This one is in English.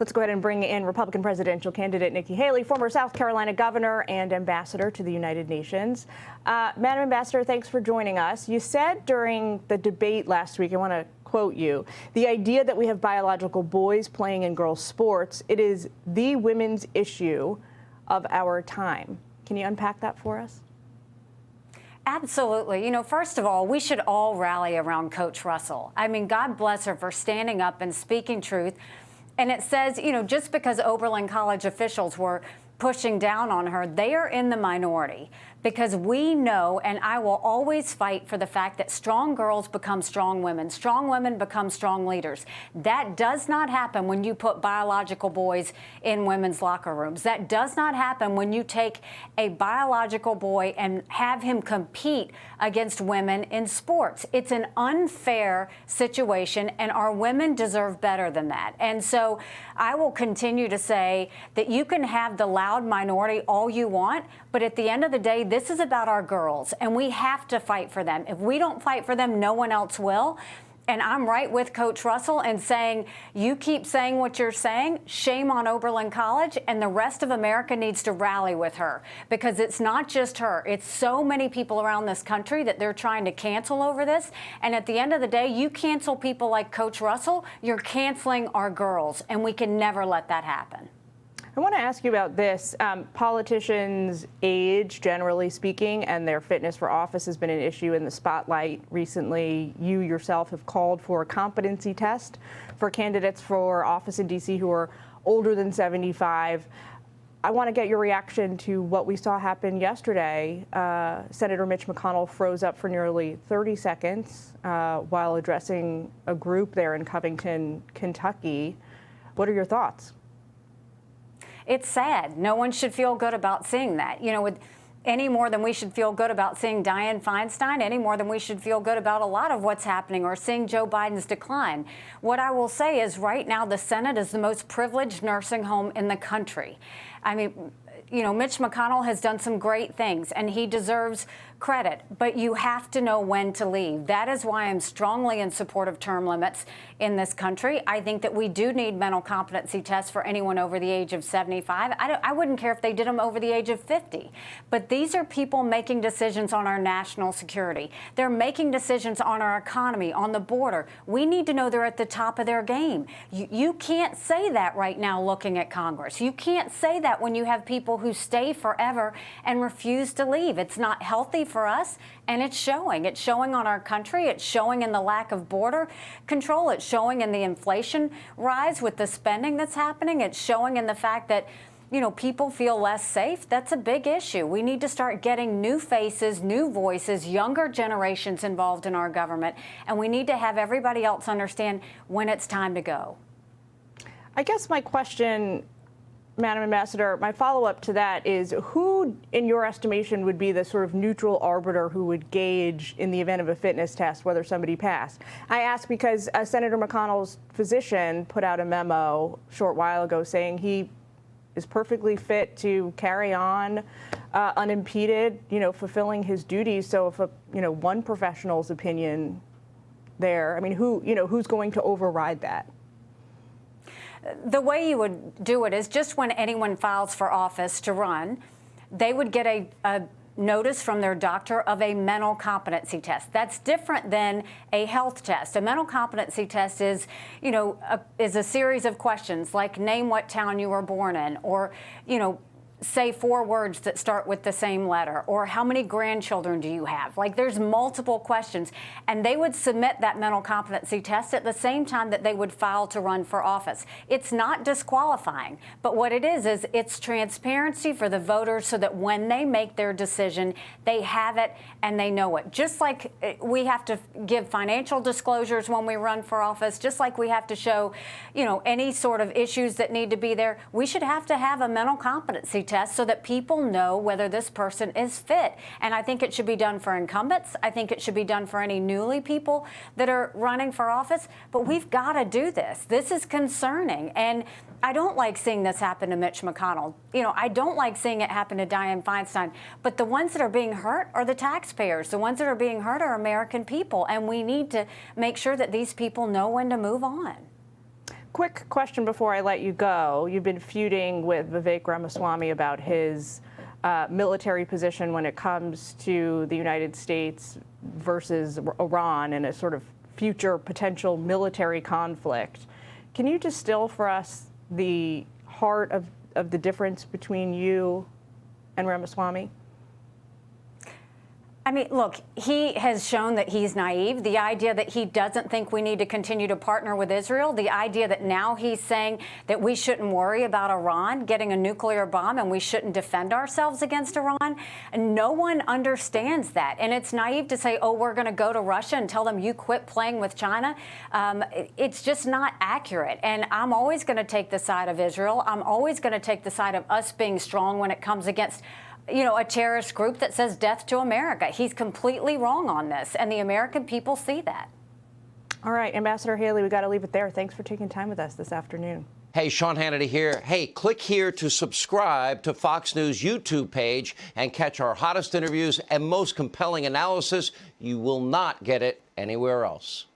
Let's go ahead and bring in Republican presidential candidate Nikki Haley, former South Carolina governor and ambassador to the United Nations. Madam Ambassador, thanks for joining us. You said during the debate last week, I want to quote you, the idea that we have biological boys playing in girls' sports, it is the women's issue of our time. Can you unpack that for us? Absolutely. You know, first of all, we should all rally around Coach Russell. I mean, God bless her for standing up and speaking truth. And it says, you know, just because Oberlin College officials were pushing down on her, they are in the minority, because we know, and I will always fight for the fact that strong girls become strong women become strong leaders. That does not happen when you put biological boys in women's locker rooms. That does not happen when you take a biological boy and have him compete against women in sports. It's an unfair situation, and our women deserve better than that. And so I will continue to say that you can have the loud minority all you want, but at the end of the day, this is about our girls, and we have to fight for them. If we don't fight for them, no one else will. And I'm right with Coach Russell and saying, you keep saying what you're saying, shame on Oberlin College, and the rest of America needs to rally with her, because it's not just her. It's so many people around this country that they're trying to cancel over this. And at the end of the day, you cancel people like Coach Russell, you're canceling our girls, and we can never let that happen. I want to ask you about this. Politicians' age, generally speaking, and their fitness for office has been an issue in the spotlight recently. You yourself have called for a competency test for candidates for office in D.C. who are older than 75. I want to get your reaction to what we saw happen yesterday. Senator Mitch McConnell froze up for nearly 30 seconds while addressing a group there in Covington, Kentucky. What are your thoughts? It's sad. No one should feel good about seeing that. You know, any more than we should feel good about seeing Dianne Feinstein, any more than we should feel good about a lot of what's happening or seeing Joe Biden's decline. What I will say is right now the Senate is the most privileged nursing home in the country. I mean, you know, Mitch McConnell has done some great things, and he deserves credit, but you have to know when to leave. That is why I'm strongly in support of term limits in this country. I think that we do need mental competency tests for anyone over the age of 75. I wouldn't care if they did them over the age of 50. But these are people making decisions on our national security. They're making decisions on our economy, on the border. We need to know they're at the top of their game. You can't say that right now looking at Congress. You can't say that when you have people who stay forever and refuse to leave. It's not healthy for us, and it's showing. It's showing on our country. It's showing in the lack of border control. It's showing in the inflation rise with the spending that's happening. It's showing in the fact that, you know, people feel less safe. That's a big issue. We need to start getting new faces, new voices, younger generations involved in our government, and we need to have everybody else understand when it's time to go. I guess my question, Madam Ambassador, my follow-up to that is, who, in your estimation, would be the sort of neutral arbiter who would gauge, in the event of a fitness test, whether somebody passed? I ask because Senator McConnell's physician put out a memo a short while ago saying he is perfectly fit to carry on unimpeded, you know, fulfilling his duties. So if one professional's opinion there, I mean, who's going to override that? The way you would do it is just when anyone files for office to run, they would get a notice from their doctor of a mental competency test. That's different than a health test. A mental competency test is, you know, is a series of questions like name what town you were born in, or, you know, say 4 words that start with the same letter, or how many grandchildren do you have? Like, there's multiple questions, and they would submit that mental competency test at the same time that they would file to run for office. It's not disqualifying, but what it is it's transparency for the voters so that when they make their decision, they have it and they know it. Just like we have to give financial disclosures when we run for office, just like we have to show, you know, any sort of issues that need to be there, we should have to have a mental competency test so that people know whether this person is fit. And I think it should be done for incumbents. I think it should be done for any newly people that are running for office. But we've got to do this. This is concerning. And I don't like seeing this happen to Mitch McConnell. You know, I don't like seeing it happen to Dianne Feinstein. But the ones that are being hurt are the taxpayers. The ones that are being hurt are American people. And we need to make sure that these people know when to move on. quick question before I let you go. You've been feuding with Vivek Ramaswamy about his military position when it comes to the United States versus Iran and a sort of future potential military conflict. Can you distill for us the heart of the difference between you and Ramaswamy? I mean, look, he has shown that he's naive. The idea that he doesn't think we need to continue to partner with Israel, the idea that now he's saying that we shouldn't worry about Iran getting a nuclear bomb and we shouldn't defend ourselves against Iran. And no one understands that. And it's naive to say, oh, we're going to go to Russia and tell them you quit playing with China. It's just not accurate. And I'm always going to take the side of Israel. I'm always going to take the side of us being strong when it comes against a terrorist group that says death to America. He's completely wrong on this, and the American people see that. All right, Ambassador Haley, we got to leave it there. Thanks for taking time with us this afternoon. Hey, Sean Hannity here. Hey, click here to subscribe to Fox News YouTube page and catch our hottest interviews and most compelling analysis. You will not get it anywhere else.